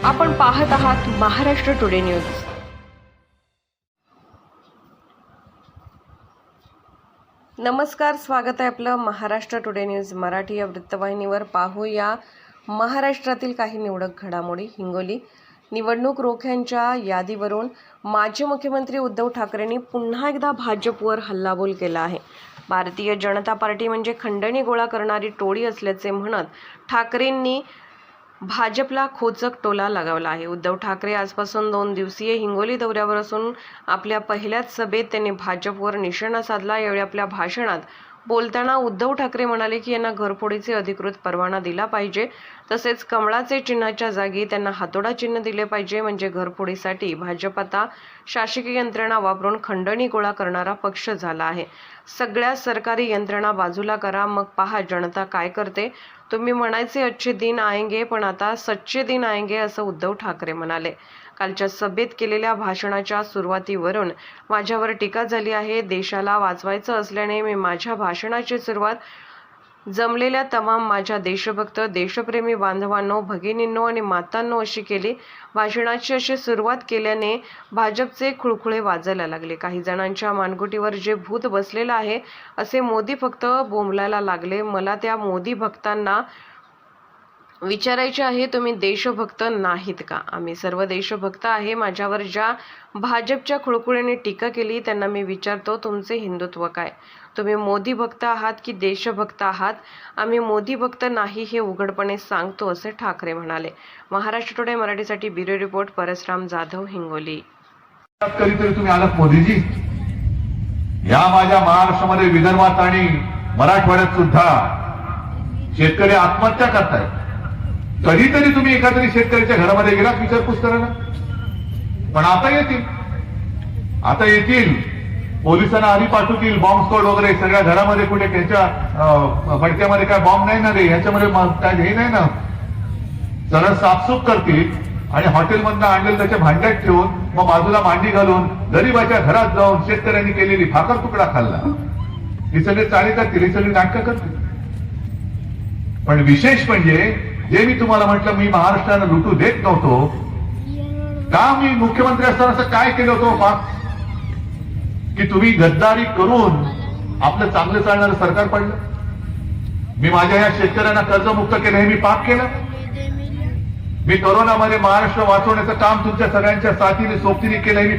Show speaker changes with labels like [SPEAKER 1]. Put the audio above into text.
[SPEAKER 1] आपण पाहत आहात महाराष्ट्र टुडे न्यूज। नमस्कार, स्वागत आहे आपलं महाराष्ट्र टुडे न्यूज मराठी या वृत्तवाहिनीवर। पाहूया महाराष्ट्रातील काही निवडक घडामोडी। हिंगोली निवडणूक रोख्यांच्या यादीवरून माजी मुख्यमंत्री उद्धव ठाकरेंनी पुन्हा एकदा भाजपवर हल्लाबोल केला आहे। भारतीय जनता पार्टी म्हणजे खंडणी गोळा करणारी टोळी असल्याचे म्हणत ठाकरेंनी भाजपला खोचक टोला लगावला आहे। उद्धव ठाकरे आजपासून 2 दिवसीय हिंगोली दौऱ्यावर असून आपल्या पहिल्याच सभेत त्यांनी भाजपवर निशाणा साधला। यावेळी आपल्या भाषणात बोलताना उद्धव ठाकरे म्हणाले की यांना घरफोडीचे अधिकृत परवाना दिला पाहिजे, तसेच कमळाचे चिन्हाच्या जागी त्यांना हातोडा चिन्ह दिले पाहिजे। म्हणजे घरफोडीसाठी भाजप आता शासकीय यंत्रणा वापरून खंडणी गोळा करणारा पक्ष झाला आहे। सगळ्या सरकारी यंत्रणा बाजूला करा, मग पहा जनता काय करते। तुम्ही म्हणायचे अच्छे दिन आएंगे, पण आता सच्चे दिन आएंगे असं उद्धव ठाकरे म्हणाले। कालच्या सभेत केलेल्या भाषणाच्या सुरुवातीवरून माझ्यावर टीका झाली आहे। देशाला वाचवायचं असल्याने मी माझ्या भाषणाची सुरुवात जमलेल्या तमाम माझ्या देशभक्त देशप्रेमी बांधवांनो, भगिनींनो आणि मातांनो अशी केली। भाषणाची अशी सुरुवात केल्याने भाजपचे खुळखुळे वाजायला लागले। काही जणांच्या मानगुटीवर जे भूत बसलेलं आहे असे मोदी भक्त बोंबलायला लागले। मला त्या मोदी भक्तांना विचारायचे आहे, तुम्ही देशभक्त नाहीत का? आम्ही सर्व देशभक्त आहे। माझ्यावर ज्या भाजपच्या खुळखुळ्याने टीका केली त्यांना मी विचारतो, तुमचे हिंदुत्व काय? तुम्ही मोदी भक्त आहात की देशभक्त आहात? आम्ही मोदी भक्त नाही हे उघडपणे सांगतो असे ठाकरे म्हणाले। महाराष्ट्र टुडे मराठीसाठी ब्युरो रिपोर्ट, परसराम जाधव, हिंगोली।
[SPEAKER 2] कधीतरी तुम्ही आलात मोदीजी, या माझ्या महाराष्ट्रामध्ये विदर्भात आणि मराठवाड्यात सुद्धा शेतकरी आत्महत्या करतायत। कधीतरी तुम्ही एखाद्या शेतकऱ्याच्या घरामध्ये गेलात विचारपूस करायला? पण आता येतील पोलिसांना आधी पाठवतील, बॉम्ब स्क्वॉड वगैरे सगळ्या घरामध्ये कुठे त्यांच्या फडक्यामध्ये काय बॉम्ब नाही ना रे, ह्याच्यामध्ये काय हे नाही ना, सरळ साफसूफ करतील आणि हॉटेलमधनं आणलेलं त्याच्या भांड्यात ठेवून मग बाजूला मांडी घालून गरीबाच्या घरात जाऊन शेतकऱ्यांनी केलेली भाकर तुकडा खाल्ला, ही सगळे चाळी करतील, ही सगळी नाटकं करतील। पण विशेष म्हणजे जे मी तुम्हाला म्हटलं, मी महाराष्ट्राला लुटू देत नव्हतो का? मी मुख्यमंत्री असताना असं काय केलं होतं पाक की तुम्ही गद्दारी करून आपलं चांगलं चालणारं सरकार पडलं? मी माझ्या या शेतकऱ्यांना कर्जमुक्त केलं, हे मी पाप केलं? मी कोरोनामध्ये महाराष्ट्र वाचवण्याचं काम तुमच्या सगळ्यांच्या साथीने सोबतीने केलं, हे मी